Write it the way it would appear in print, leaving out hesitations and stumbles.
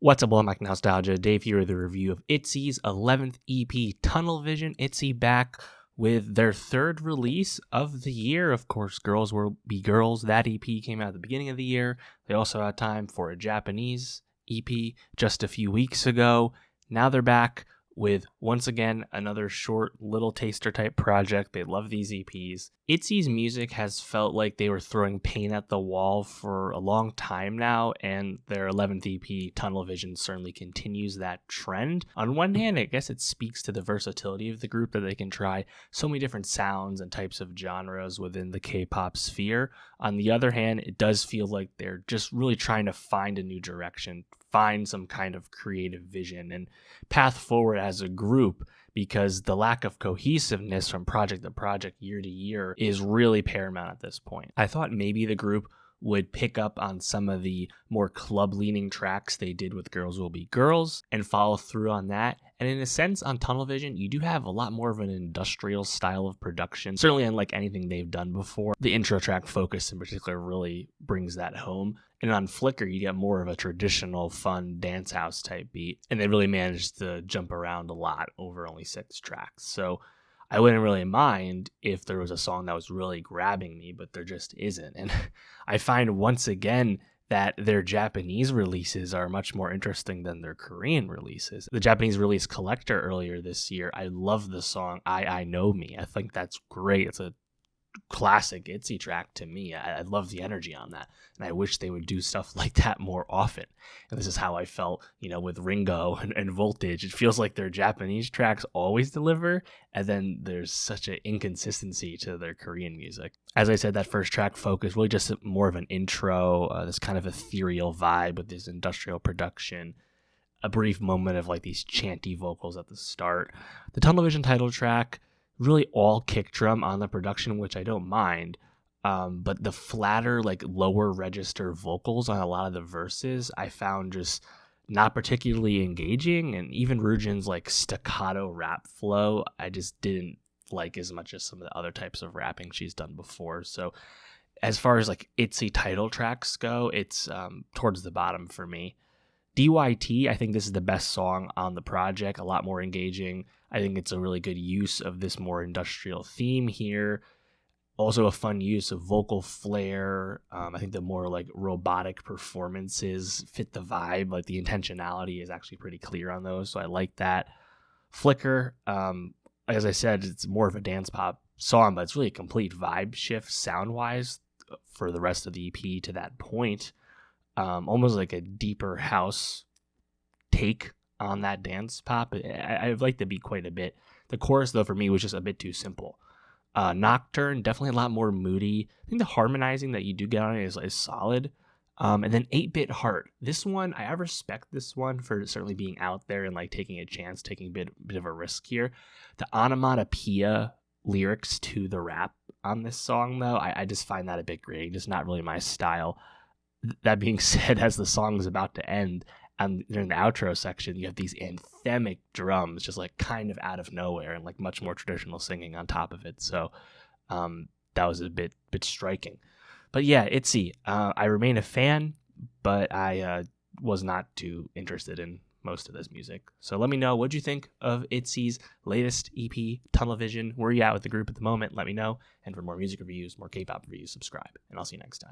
What's up, Mike Nowstalgia? Dave here with a review of ITZY's 11th EP, Tunnel Vision. ITZY back with their third release of the year. Of course, Girls Will Be Girls. That EP came out at the beginning of the year. They also had time for a Japanese EP just a few weeks ago. Now they're back with, once again, another short little taster type project. They love these EPs. ITZY's music has felt like they were throwing paint at the wall for a long time now, and their 11th EP, Tunnel Vision, certainly continues that trend. On one hand, I guess it speaks to the versatility of the group that they can try so many different sounds and types of genres within the K-pop sphere. On the other hand, it does feel like they're just really trying to find a new direction, find some kind of creative vision and path forward as a group, because the lack of cohesiveness from project to project, year to year, is really paramount at this point. I thought maybe the group would pick up on some of the more club-leaning tracks they did with Girls Will Be Girls and follow through on that. And in a sense, on Tunnel Vision, you do have a lot more of an industrial style of production, certainly unlike anything they've done before. The intro track Focus in particular really brings that home. And on Flicker, you get more of a traditional, fun dance house type beat. And they really managed to jump around a lot over only 6 tracks. So I wouldn't really mind if there was a song that was really grabbing me, but there just isn't. And I find once again that their Japanese releases are much more interesting than their Korean releases. The Japanese release Collector earlier this year, I love the song I Know Me. I think that's great. It's a classic ITZY track to me. I love the energy on that, and I wish they would do stuff like that more often. And this is how I felt, with Ringo and Voltage. It feels like their Japanese tracks always deliver, and then there's such an inconsistency to their Korean music. As I said, that first track, Focus, really just more of an intro, this kind of ethereal vibe with this industrial production, a brief moment of like these chanty vocals at the start. The Tunnel Vision title track, really all kick drum on the production, which I don't mind. But the flatter, like lower register vocals on a lot of the verses, I found just not particularly engaging. And even Ryujin's like staccato rap flow, I just didn't like as much as some of the other types of rapping she's done before. So as far as like ITZY title tracks go, it's towards the bottom for me. DYT, I think this is the best song on the project, a lot more engaging. I think it's a really good use of this more industrial theme here. Also a fun use of vocal flair. I think the more like robotic performances fit the vibe. Like the intentionality is actually pretty clear on those, so I like that. Flicker, as I said, it's more of a dance pop song, but it's really a complete vibe shift sound-wise for the rest of the EP to that point. Almost like a deeper house take on that dance pop. I've liked the beat quite a bit. The chorus, though, for me was just a bit too simple. Nocturne, definitely a lot more moody. I think the harmonizing that you do get on it is solid. And then 8-Bit Heart. This one, I respect this one for certainly being out there and like taking a chance, taking a bit of a risk here. The onomatopoeia lyrics to the rap on this song, though, I just find that a bit grating. Just not really my style. That being said, as the song is about to end, and during the outro section, you have these anthemic drums just like kind of out of nowhere and like much more traditional singing on top of it. So that was a bit striking. But yeah, ITZY, I remain a fan, but I was not too interested in most of this music. So let me know, what'd you think of ITZY's latest EP, Tunnel Vision? Where are you at with the group at the moment? Let me know. And for more music reviews, more K-pop reviews, subscribe. And I'll see you next time.